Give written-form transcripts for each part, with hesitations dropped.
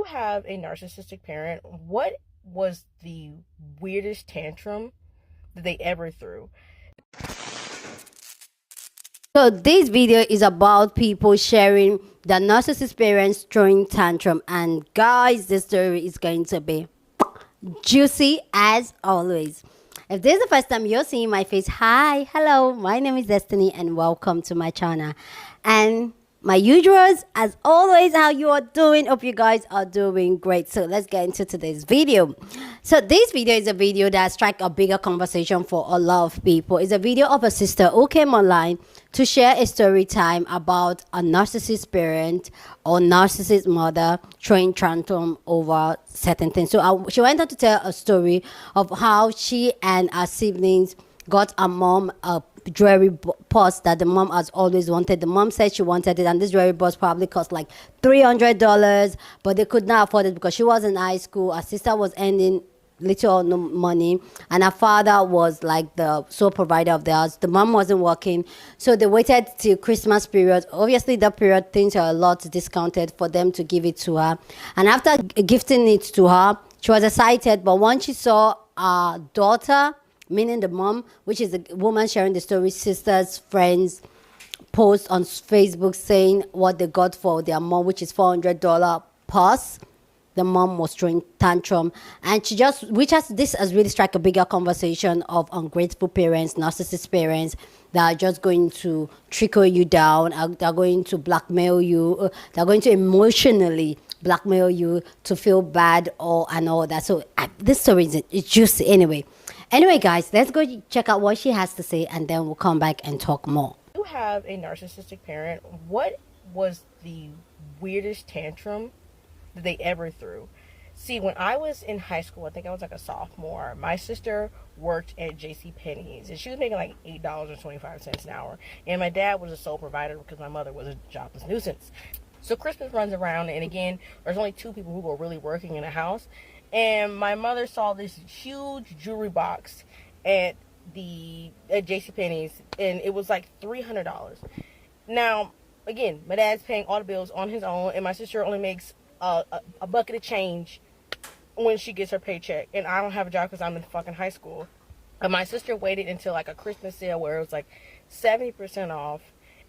have a narcissistic parent, what was the weirdest tantrum that they ever threw? So this video is about people sharing the narcissist parents throwing tantrum, and guys, this story is going to be juicy as always. If this is the first time you're seeing my face, hi, hello, my name is Destiny and welcome to my channel. And my usuals, as always, how you are doing? Hope you guys are doing great. So let's get into today's video. So this video is a video that struck a bigger conversation for a lot of people. It's a video of a sister who came online to share a story time about a narcissist parent or narcissist mother throwing tantrum over certain things. So she went on to tell a story of how she and her siblings got a mom a jewelry purse that the mom has always wanted. The mom said she wanted it, and this jewelry purse probably cost like $300, but they could not afford it because she was in high school. Her sister was earning little or no money, and her father was like the sole provider of the house. The mom wasn't working, so they waited till Christmas period. Obviously that period things are a lot discounted for them to give it to her, and after gifting it to her, she was excited. But once she saw her daughter, meaning the mom, which is the woman sharing the story, sisters, friends, post on Facebook saying what they got for their mom, which is $400 purse. The mom was throwing tantrum, and this has really struck a bigger conversation of ungrateful parents, narcissist parents that are just going to trickle you down. They're going to blackmail you. They're going to emotionally blackmail you to feel bad and all that. So this story is juicy anyway. Anyway, guys, let's go check out what she has to say, and then we'll come back and talk more. You have a narcissistic parent. What was the weirdest tantrum that they ever threw? See, when I was in high school, I think I was like a sophomore, my sister worked at JCPenney's, and she was making like $8.25 an hour. And my dad was a sole provider because my mother was a jobless nuisance. So Christmas runs around, and again, there's only two people who were really working in the house. And my mother saw this huge jewelry box at JCPenney's, and it was like $300. Now, again, my dad's paying all the bills on his own, and my sister only makes a bucket of change when she gets her paycheck. And I don't have a job because I'm in fucking high school. And my sister waited until like a Christmas sale where it was like 70% off,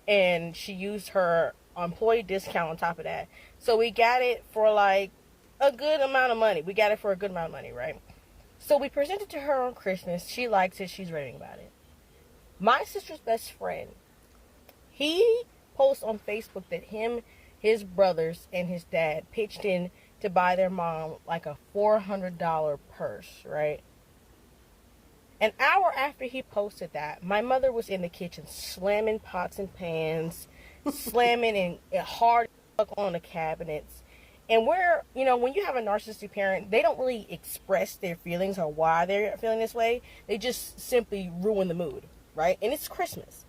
and she used her employee discount on top of that. So we got it for like a good amount of money. We got it for a good amount of money, right? So we presented to her on Christmas. She likes it. She's raving about it. My sister's best friend, he posts on Facebook that him, his brothers, and his dad pitched in to buy their mom like a $400 purse, right? An hour after he posted that, my mother was in the kitchen slamming pots and pans, slamming and hard on the cabinets. And when you have a narcissistic parent, they don't really express their feelings or why they're feeling this way. They just simply ruin the mood, right? And it's Christmas.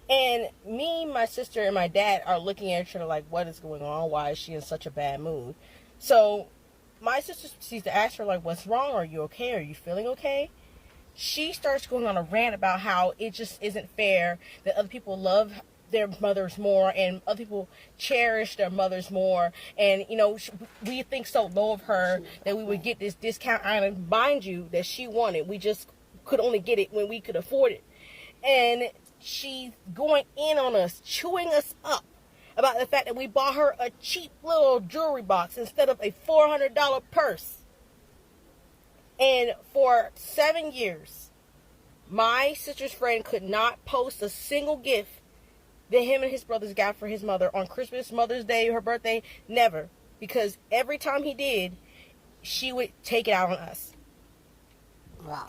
And me, my sister, and my dad are looking at each other like, what is going on? Why is she in such a bad mood? So my sister sees to ask her, like, what's wrong? Are you okay? Are you feeling okay? She starts going on a rant about how it just isn't fair that other people love their mothers more and other people cherish their mothers more, and we think so low of her that we would get this discount item, mind you, that she wanted. We just could only get it when we could afford it. And she's going in on us, chewing us up about the fact that we bought her a cheap little jewelry box instead of a $400 purse. And for 7 years, my sister's friend could not post a single gift that him and his brothers got for his mother on Christmas, Mother's Day, her birthday. Never. Because every time he did, she would take it out on us. Wow.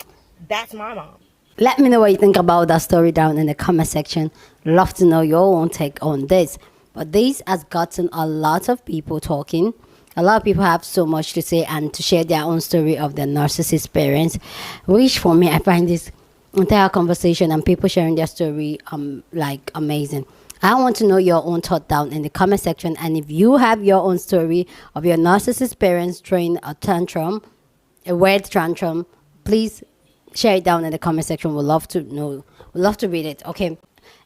That's my mom. Let me know what you think about that story down in the comment section. Love to know your own take on this. But this has gotten a lot of people talking. A lot of people have so much to say and to share their own story of their narcissist parents, which for me, I find this entire conversation and people sharing their story like amazing. I want to know your own thought down in the comment section, and if you have your own story of your narcissist parents throwing a tantrum, a weird tantrum, please share it down in the comment section. We'd love to know. We'd love to read it. Okay.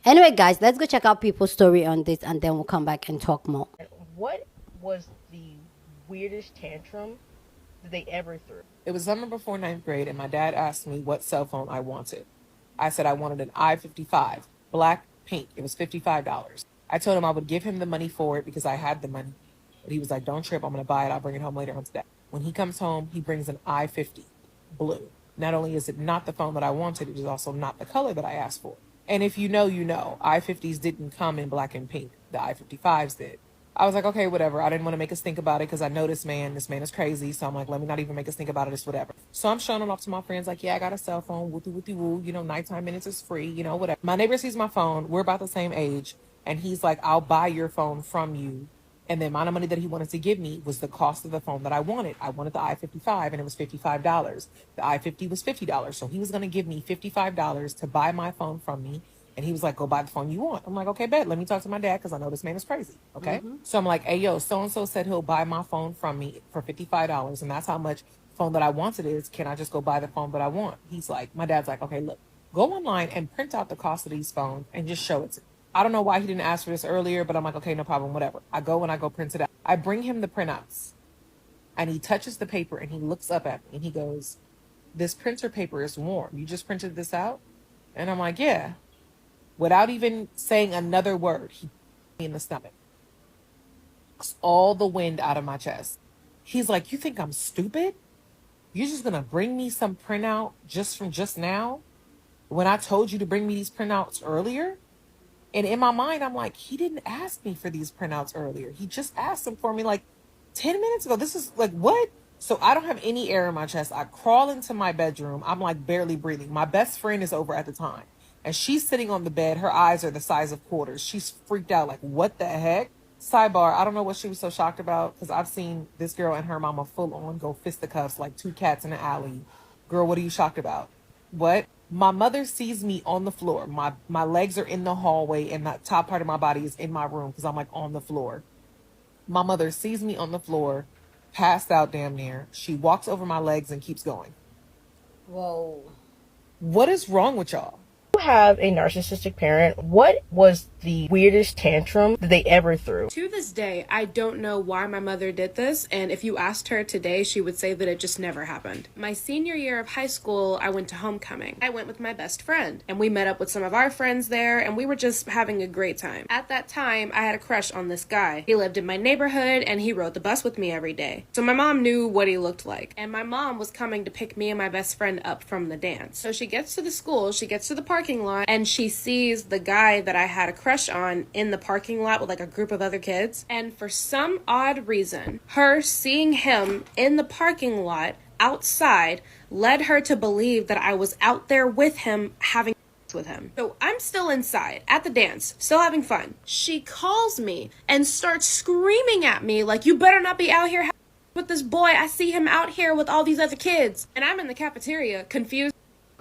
Anyway, guys, let's go check out people's story on this, and then we'll come back and talk more. What was the weirdest tantrum that they ever threw? It was summer before ninth grade, and my dad asked me what cell phone I wanted. I said I wanted an I-55, black, pink. It was $55. I told him I would give him the money for it because I had the money. But he was like, don't trip, I'm going to buy it. I'll bring it home later on today. When he comes home, he brings an I-50, blue. Not only is it not the phone that I wanted, it is also not the color that I asked for. And if you know, you know, I-50s didn't come in black and pink. The I-55s did. I was like, okay, whatever. I didn't want to make us think about it because I know this man is crazy. So I'm like, let me not even make us think about it. It's whatever. So I'm showing it off to my friends like, yeah, I got a cell phone. Wooty wooty woo. You know, nighttime minutes is free. You know, whatever. My neighbor sees my phone. We're about the same age. And he's like, I'll buy your phone from you. And the amount of money that he wanted to give me was the cost of the phone that I wanted. I wanted the I-55 and it was $55. The I-50 was $50. So he was going to give me $55 to buy my phone from me. And he was like, go buy the phone you want. I'm like, okay, bet. Let me talk to my dad because I know this man is crazy. Okay. So I'm like, hey, yo, so-and-so said he'll buy my phone from me for $55. And that's how much phone that I wanted is. Can I just go buy the phone that I want? He's like, my dad's like, okay, look, go online and print out the cost of these phones and just show it to me. I don't know why he didn't ask for this earlier, but I'm like, okay, no problem, whatever. I go print it out. I bring him the printouts and he touches the paper and he looks up at me and he goes, this printer paper is warm. You just printed this out? And I'm like, yeah. Without even saying another word, he hit me in the stomach. Sucks all the wind out of my chest. He's like, you think I'm stupid? You're just going to bring me some printout just from just now? When I told you to bring me these printouts earlier? And in my mind, I'm like, he didn't ask me for these printouts earlier. He just asked them for me like 10 minutes ago. This is like, what? So I don't have any air in my chest. I crawl into my bedroom. I'm like barely breathing. My best friend is over at the time. And she's sitting on the bed. Her eyes are the size of quarters. She's freaked out like, what the heck? Sidebar, I don't know what she was so shocked about because I've seen this girl and her mama full on go fisticuffs like two cats in an alley. Girl, what are you shocked about? What? My mother sees me on the floor. My legs are in the hallway and the top part of my body is in my room because I'm like on the floor. My mother sees me on the floor, passed out damn near. She walks over my legs and keeps going. Whoa. What is wrong with y'all? You have a narcissistic parent. What was the weirdest tantrum that they ever threw? To this day, I don't know why my mother did this, and if you asked her today, she would say that it just never happened. My senior year of high school, I went to homecoming. I went with my best friend, and we met up with some of our friends there, and we were just having a great time. At that time, I had a crush on this guy. He lived in my neighborhood, and he rode the bus with me every day. So my mom knew what he looked like, and my mom was coming to pick me and my best friend up from the dance. So she gets to the school, she gets to the parking lot, and she sees the guy that I had a crush on in the parking lot with like a group of other kids. And for some odd reason, her seeing him in the parking lot outside led her to believe that I was out there with him having with him. So I'm still inside at the dance, still having fun. She calls me and starts screaming at me like, you better not be out here with this boy. I see him out here with all these other kids. And I'm in the cafeteria confused.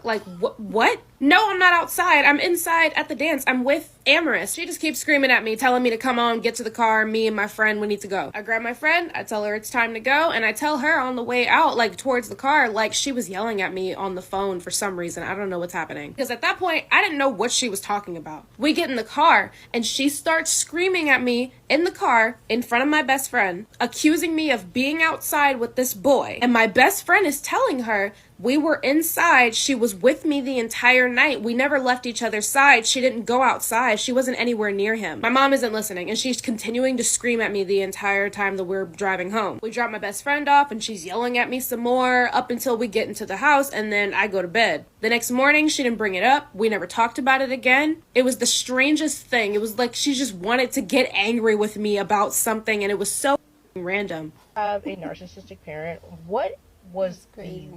Like, what? No, I'm not outside. I'm inside at the dance. I'm with Amaris. She just keeps screaming at me, telling me to come on, get to the car. Me and my friend, we need to go. I grab my friend. I tell her it's time to go. And I tell her on the way out, like towards the car, like she was yelling at me on the phone for some reason. I don't know what's happening. Because at that point, I didn't know what she was talking about. We get in the car and she starts screaming at me in the car in front of my best friend, accusing me of being outside with this boy. And my best friend is telling her we were inside. She was with me the entire night. We never left each other's side. She didn't go outside. She wasn't anywhere near him. My mom isn't listening, and she's continuing to scream at me the entire time that we're driving home. We drop my best friend off, and she's yelling at me some more up until we get into the house, and then I go to bed. The next morning, she didn't bring it up. We never talked about it again. It was the strangest thing. It was like she just wanted to get angry with me about something, and it was so random. I have a narcissistic parent. What was the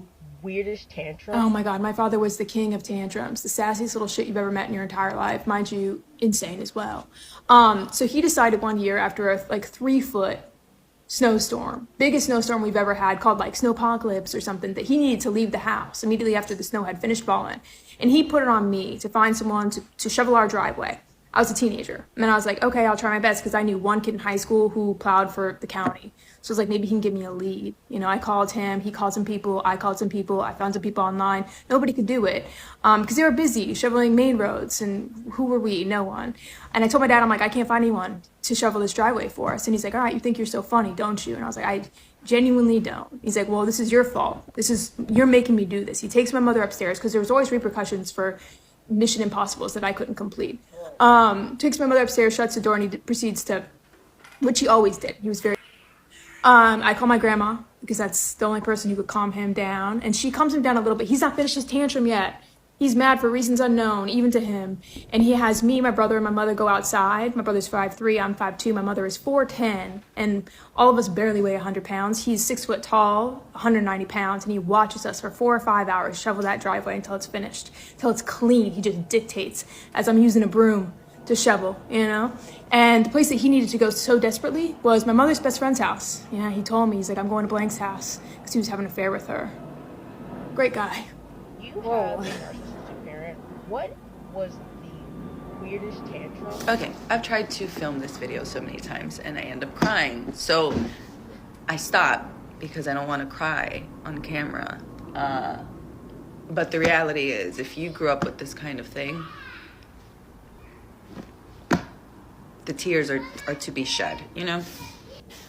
weirdest tantrum? Oh my god, my father was the king of tantrums, the sassiest little shit you've ever met in your entire life. Mind you, insane as well. So he decided one year after a 3-foot snowstorm, biggest snowstorm we've ever had, called like snowpocalypse or something, that he needed to leave the house immediately after the snow had finished falling. And he put it on me to find someone to shovel our driveway. I was a teenager. And then I was like, okay, I'll try my best, because I knew one kid in high school who plowed for the county. So I was like, maybe he can give me a lead. You know, I called him, he called some people, I called some people, I found some people online. Nobody could do it because they were busy shoveling main roads, and who were we? No one. And I told my dad, I'm like, I can't find anyone to shovel this driveway for us. And he's like, all right, you think you're so funny, don't you? And I was like, I genuinely don't. He's like, well, this is your fault. You're making me do this. He takes my mother upstairs, because there was always repercussions for Mission Impossibles that I couldn't complete. Takes my mother upstairs, shuts the door, and he proceeds to, which he always did. He was very. I call my grandma, because that's the only person who could calm him down, and she calms him down a little bit. He's not finished his tantrum yet. He's mad for reasons unknown, even to him. And he has me, my brother, and my mother go outside. My brother's 5'3", I'm 5'2", my mother is 4'10", and all of us barely weigh 100 pounds. He's 6 foot tall, 190 pounds, and he watches us for 4 or 5 hours shovel that driveway until it's finished, until it's clean. He just dictates as I'm using a broom to shovel, you know? And the place that he needed to go so desperately was my mother's best friend's house. Yeah, he told me, he's like, I'm going to Blank's house, because he was having an affair with her. Great guy. You have a narcissistic parent. What was the weirdest tantrum? Okay, I've tried to film this video so many times and I end up crying. So I stop because I don't want to cry on camera. But the reality is, if you grew up with this kind of thing, the tears are to be shed, you know?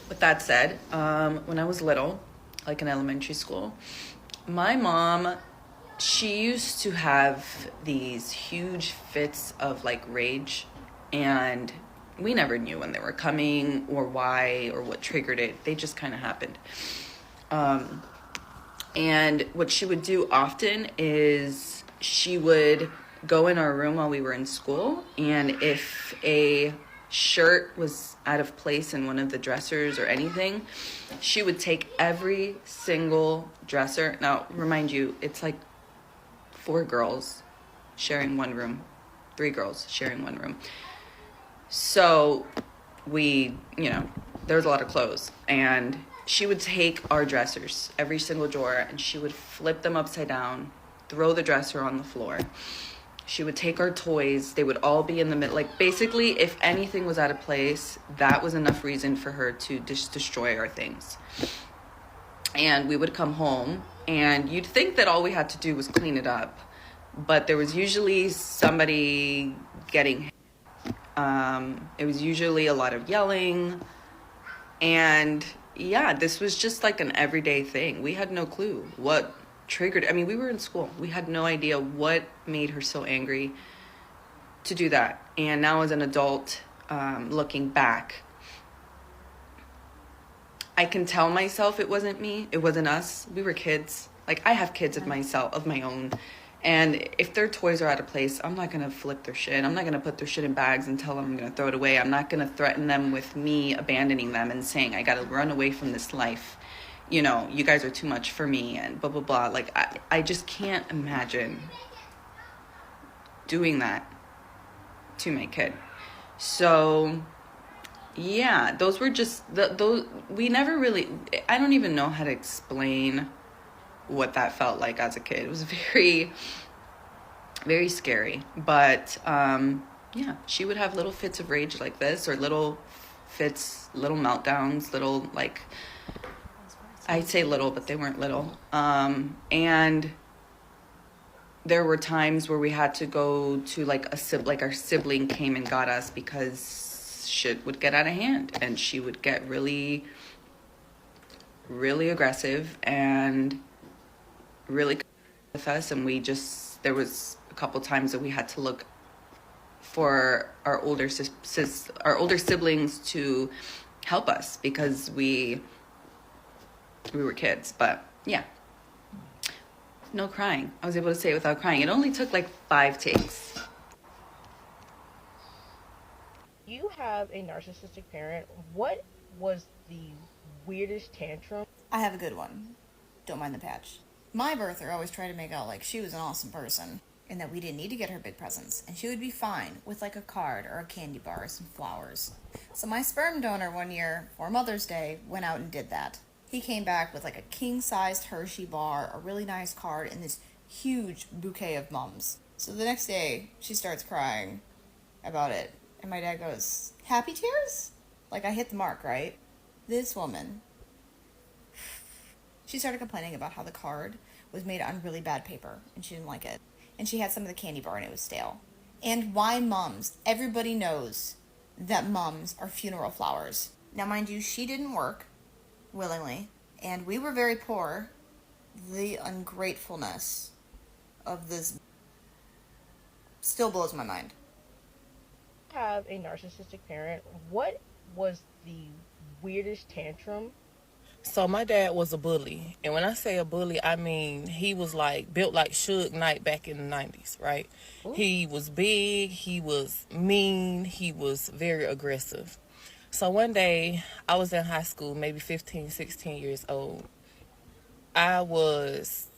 With that said, when I was little, like in elementary school, my mom, she used to have these huge fits of like rage, and we never knew when they were coming or why or what triggered it. They just kind of happened. And what she would do often is she would go in our room while we were in school, and if a shirt was out of place in one of the dressers or anything, she would take every single dresser. Now, remind you, it's like 4 girls sharing one room, 3 girls sharing one room. So we, you know, there was a lot of clothes, and she would take our dressers, every single drawer, and she would flip them upside down, throw the dresser on the floor. She would take our toys. They would all be in the middle. Like, basically, if anything was out of place, that was enough reason for her to just destroy our things. And we would come home, and you'd think that all we had to do was clean it up. But there was usually somebody getting... it was usually a lot of yelling. And, yeah, this was just like an everyday thing. We had no clue what triggered. I mean, we were in school. We had no idea what made her so angry to do that. And now as an adult, looking back, I can tell myself it wasn't me. It wasn't us. We were kids. Like, I have kids of my own. And if their toys are out of place, I'm not going to flip their shit. I'm not going to put their shit in bags and tell them I'm going to throw it away. I'm not going to threaten them with me abandoning them and saying, I got to run away from this life. You know, you guys are too much for me and blah, blah, blah. Like, I just can't imagine doing that to my kid. So, yeah, those were just, those, we never really, I don't even know how to explain what that felt like as a kid. It was very, very scary. But, yeah, she would have little fits of rage like this, or little fits, little meltdowns, little, like, I'd say little, but they weren't little. And there were times where we had to go to like our sibling came and got us because shit would get out of hand, and she would get really, really aggressive and really with us. And there was a couple times that we had to look for our older siblings to help us because we were kids. But yeah, no crying. I was able to say it without crying. It only took like 5 takes. You have a narcissistic parent. What was the weirdest tantrum? I have a good one. Don't mind the patch. My birther always tried to make out like she was an awesome person and that we didn't need to get her big presents, and she would be fine with like a card or a candy bar or some flowers. So my sperm donor one year for Mother's Day went out and did that. He came back with like a king-sized Hershey bar, a really nice card, and this huge bouquet of mums. So the next day, she starts crying. about it. And my dad goes, happy tears? Like, I hit the mark, right? This woman, she started complaining about how the card was made on really bad paper and she didn't like it. And she had some of the candy bar and it was stale. And why mums? Everybody knows that mums are funeral flowers. Now, mind you, she didn't work willingly, and we were very poor. The ungratefulness of this still blows my mind. Have a narcissistic parent. What was the weirdest tantrum? So my dad was a bully, and when I say a bully, I mean he was like built like Suge Knight back in the 90s, right? Ooh. He was big, he was mean, he was very aggressive. So one day, I was in high school, maybe 15, 16 years old. I was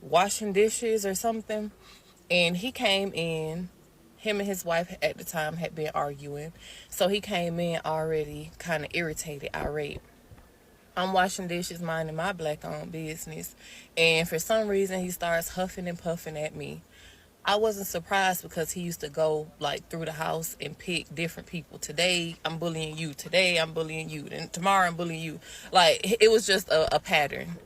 washing dishes or something, and he came in. Him and his wife at the time had been arguing, so he came in already kind of irritated, irate. I'm washing dishes, minding my black-owned business, and for some reason he starts huffing and puffing at me. I wasn't surprised because he used to go like through the house and pick different people. Today I'm bullying you. Today I'm bullying you. And tomorrow I'm bullying you. Like, it was just a pattern.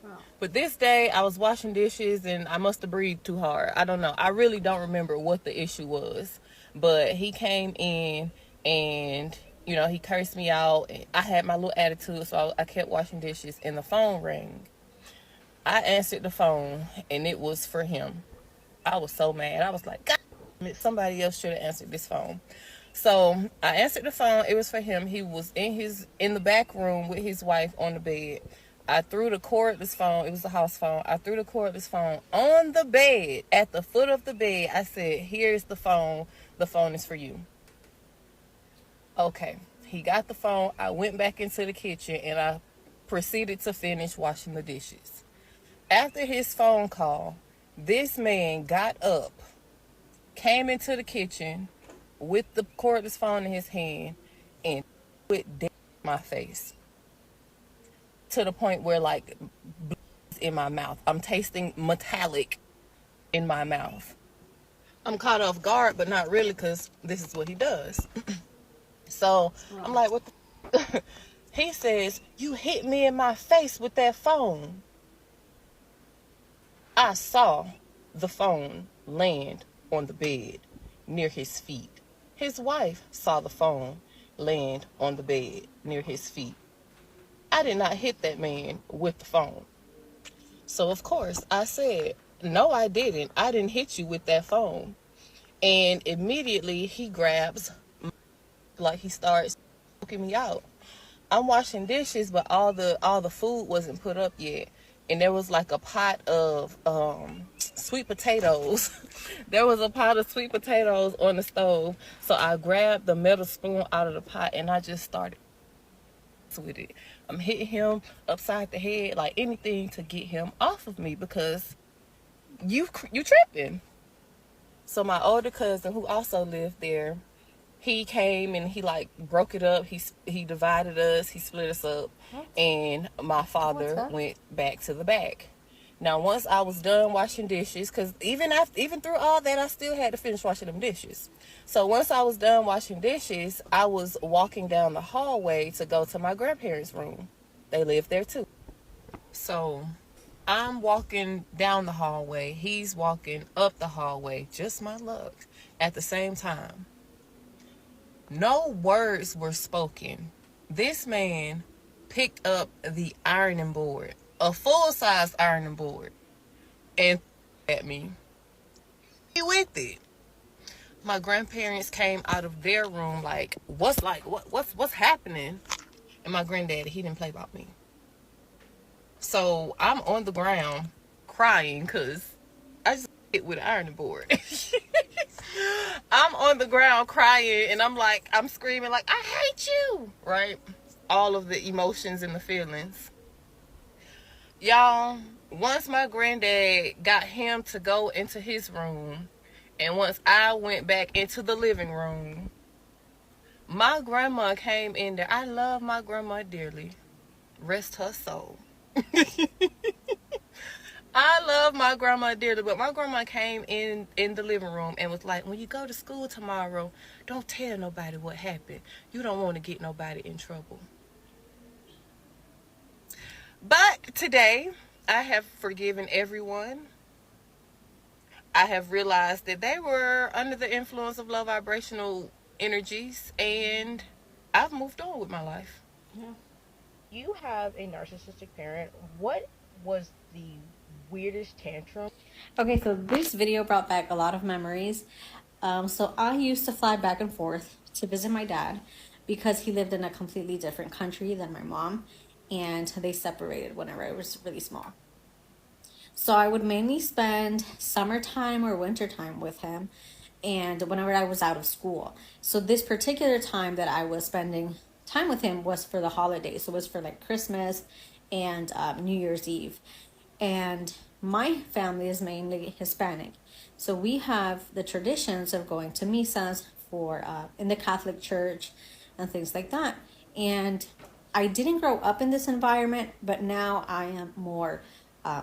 Wow. But this day I was washing dishes and I must have breathed too hard. I don't know. I really don't remember what the issue was. But he came in and, you know, he cursed me out. I had my little attitude, so I kept washing dishes and the phone rang. I answered the phone and it was for him. I was so mad. I was like, God, somebody else should have answered this phone. So I answered the phone. It was for him. He was in the back room with his wife on the bed. I threw the cordless phone. It was a house phone. I threw the cordless phone on the bed, at the foot of the bed. I said, here's the phone. The phone is for you. Okay. He got the phone. I went back into the kitchen and I proceeded to finish washing the dishes. After his phone call, this man got up, came into the kitchen with the cordless phone in his hand, and put dead in my face. To the point where, like, in my mouth. I'm tasting metallic in my mouth. I'm caught off guard, but not really, because this is what he does. So, I'm like, what the He says, you hit me in my face with that phone. I saw the phone land on the bed near his feet. His wife saw the phone land on the bed near his feet. I did not hit that man with the phone. So, of course, I said, no, I didn't. I didn't hit you with that phone. And immediately he grabs, like he starts choking me out. I'm washing dishes, but all the food wasn't put up yet. And there was like a pot of sweet potatoes. There was a pot of sweet potatoes on the stove. So I grabbed the metal spoon out of the pot and I just started with it. I'm hitting him upside the head, like anything to get him off of me, because you tripping. So my older cousin, who also lived there, he came and he like broke it up. He divided us. He split us up. What? And my father went back to the back. Now, once I was done washing dishes, because even through all that, I still had to finish washing them dishes. So once I was done washing dishes, I was walking down the hallway to go to my grandparents' room. They lived there too. So I'm walking down the hallway. He's walking up the hallway. Just my luck. At the same time. No words were spoken. This man picked up the ironing board, a full-size ironing board, and at me. He with it. My grandparents came out of their room like, what's happening? And my granddaddy, he didn't play about me. So I'm on the ground crying because I just hit with an ironing board. I'm on the ground crying and I'm screaming like, I hate you, right? All of the emotions and the feelings. Y'all, once my granddad got him to go into his room, and once I went back into the living room, my grandma came in there. I love my grandma dearly. Rest her soul. I love my grandma dearly, but my grandma came in the living room and was like, when you go to school tomorrow, don't tell nobody what happened. You don't want to get nobody in trouble. But today, I have forgiven everyone. I have realized that they were under the influence of low vibrational energies, and I've moved on with my life. Yeah. You have a narcissistic parent. What was the weirdest tantrum? Okay, so this video brought back a lot of memories. So I used to fly back and forth to visit my dad because he lived in a completely different country than my mom, and they separated whenever I was really small. So I would mainly spend summertime or wintertime with him, and whenever I was out of school. So this particular time that I was spending time with him was for the holidays. So it was for like Christmas and New Year's Eve. And my family is mainly Hispanic. So we have the traditions of going to misas for in the Catholic Church and things like that. And I didn't grow up in this environment, but now I am more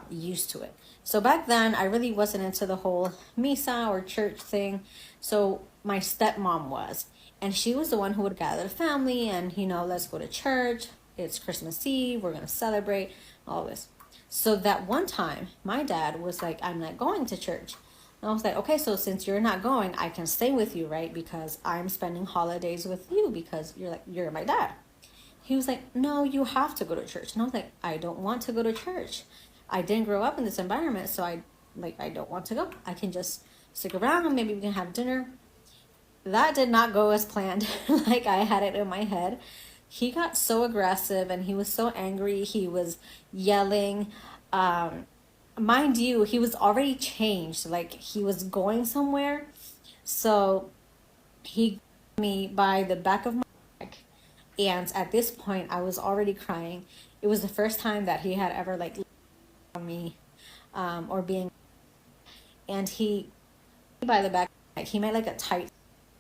used to it. So back then, I really wasn't into the whole misa or church thing. So my stepmom was, and she was the one who would gather the family and, let's go to church. It's Christmas Eve. We're going to celebrate all this. So that one time, my dad was like, I'm not going to church. And I was like, okay, so since you're not going, I can stay with you, right? Because I'm spending holidays with you because you're my dad. He was like, no, you have to go to church. And I was like, I don't want to go to church. I didn't grow up in this environment, so I don't want to go. I can just stick around and maybe we can have dinner. That did not go as planned, like I had it in my head. He got so aggressive and he was so angry. He was yelling. Mind you, he was already changed. Like he was going somewhere. So he grabbed me by the back of my neck. And at this point, I was already crying. It was the first time that he had ever on me or being. And he, by the back, he made like a tight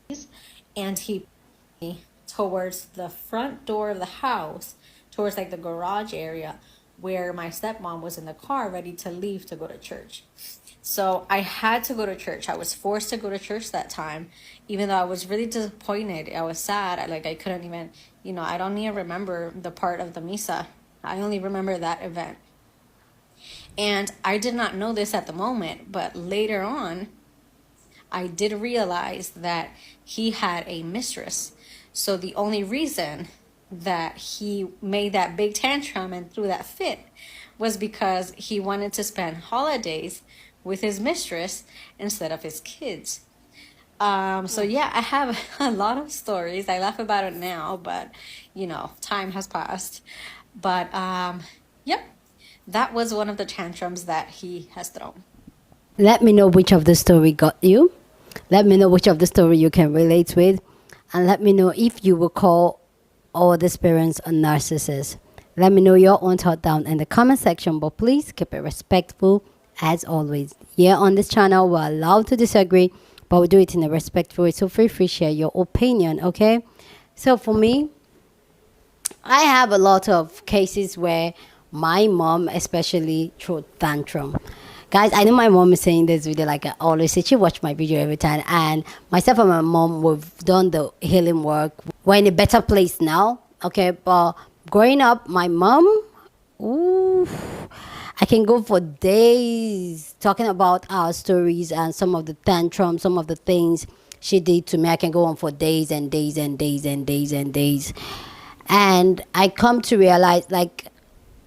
squeeze, and he pushed me towards the front door of the house, towards like the garage area where my stepmom was in the car ready to leave to go to church. So I had to go to church. I was forced to go to church that time, even though I was really disappointed. I was sad. I couldn't even, I don't even remember the part of the misa. I only remember that event. And I did not know this at the moment, but later on, I did realize that he had a mistress. So the only reason that he made that big tantrum and threw that fit was because he wanted to spend holidays with his mistress instead of his kids. So yeah, I have a lot of stories. I laugh about it now, but time has passed. But yep, that was one of the tantrums that he has thrown. Let me know which of the story got you. Let me know which of the story you can relate with. And let me know if you will call all these parents a narcissist. Let me know your own thought down in the comment section, but please keep it respectful as always. Here on this channel, we're allowed to disagree, but we do it in a respectful way. So feel free to share your opinion, okay? So for me, I have a lot of cases where my mom especially threw tantrum. Guys, I know my mom is saying this video like I always say. She watch my video every time. And myself and my mom, we've done the healing work. We're in a better place now. Okay, but growing up, my mom, ooh, I can go for days talking about our stories and some of the tantrums, some of the things she did to me. I can go on for days and days and days and days and days. And I come to realize, like,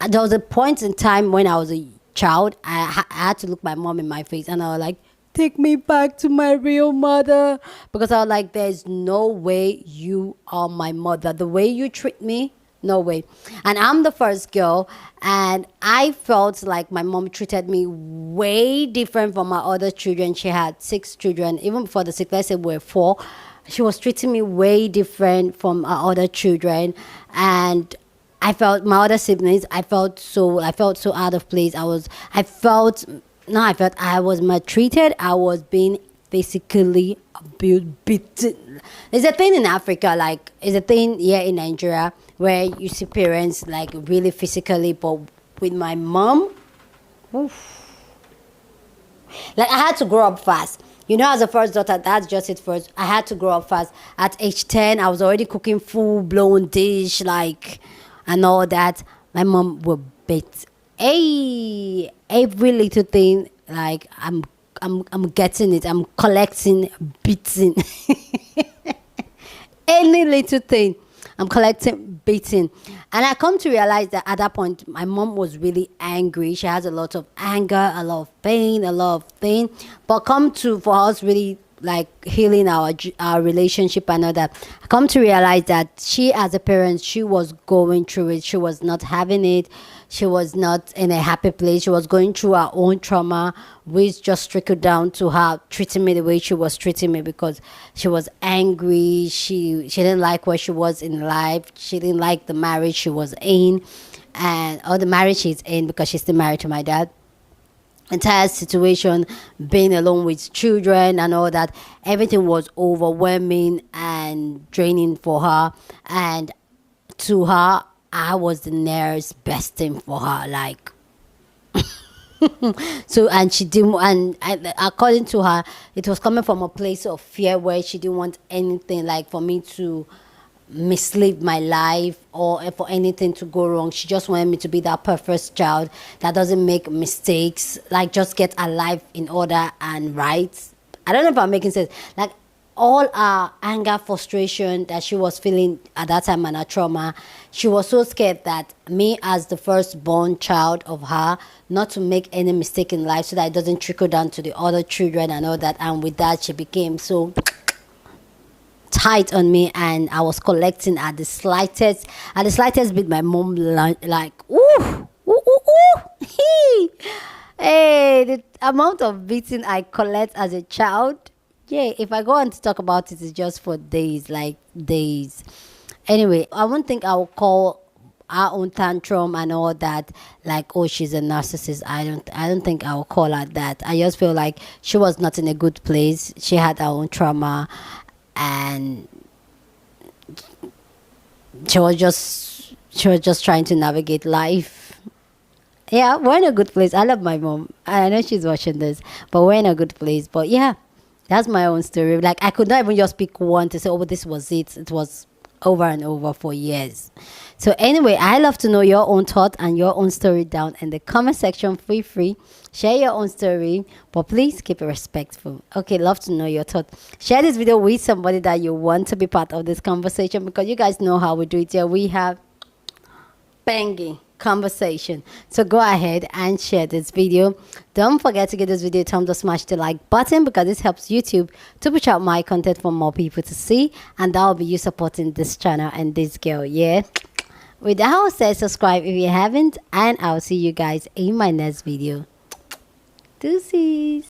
there was a point in time when I was a child, I had to look my mom in my face and I was like, take me back to my real mother, because I was like, there's no way you are my mother. The way you treat me, no way. And I'm the first girl, and I felt like my mom treated me way different from my other children. She had 6 children. Even before the 6, let's say we're 4, she was treating me way different from our other children. And I felt my other siblings, I felt so out of place. I felt I was maltreated. I was being physically abused, beaten. There's a thing in Africa, like, it's a thing here in Nigeria where you see parents like really physically, but with my mom, oof, Like, I had to grow up fast. You know, as a first daughter, that's just it first. I had to grow up fast. At age 10, I was already cooking full-blown dish, like, and all that. My mom would beat every little thing. Like, I'm getting it. I'm collecting, beating. Any little thing, I'm collecting, beating. And I come to realize that at that point, my mom was really angry. She has a lot of anger, a lot of pain, a lot of pain. But for us really like healing our relationship and all that, I come to realize that she, as a parent, she was going through it. She was not having it. She was not in a happy place. She was going through her own trauma, which just trickled down to her treating me the way she was treating me, because she was angry. She didn't like where she was in life. She didn't like the marriage she was in, or the marriage she's in, because she's still married to my dad. Entire situation, being alone with children and all that, everything was overwhelming and draining for her. And to her, I was the nearest best thing for her, like. So, and she didn't, and according to her, it was coming from a place of fear, where she didn't want anything like for me to mislive my life, or for anything to go wrong. She just wanted me to be that perfect child that doesn't make mistakes, like just get her life in order and right. I don't know if I'm making sense. Like, all our anger, frustration that she was feeling at that time, and her trauma, she was so scared that me, as the firstborn child of her, not to make any mistake in life, so that it doesn't trickle down to the other children and all that. And with that, she became so tight on me, and I was collecting at the slightest bit. My mom like, ooh, ooh, ooh, ooh. Hey, the amount of beating I collect as a child. Yeah, if I go on to talk about it, it's just for days, like days. Anyway, I won't think I will call our own tantrum and all that like, oh, she's a narcissist. I don't think I will call her that. I just feel like she was not in a good place. She had her own trauma, and she was just trying to navigate life. Yeah, we're in a good place. I love my mom. I know she's watching this, but we're in a good place. But yeah, that's my own story. Like, I could not even just pick one to say, oh, this was it. It was over and over for years. So anyway, I love to know your own thought and your own story down in the comment section. Feel free. Share your own story, but please keep it respectful. Okay, love to know your thought. Share this video with somebody that you want to be part of this conversation, because you guys know how we do it here. We have banging conversation. So go ahead and share this video. Don't forget to give this video a thumbs up, smash the like button, because this helps YouTube to push out my content for more people to see, and that will be you supporting this channel and this girl. Yeah, with that said, subscribe if you haven't, and I'll see you guys in my next video. Deuces.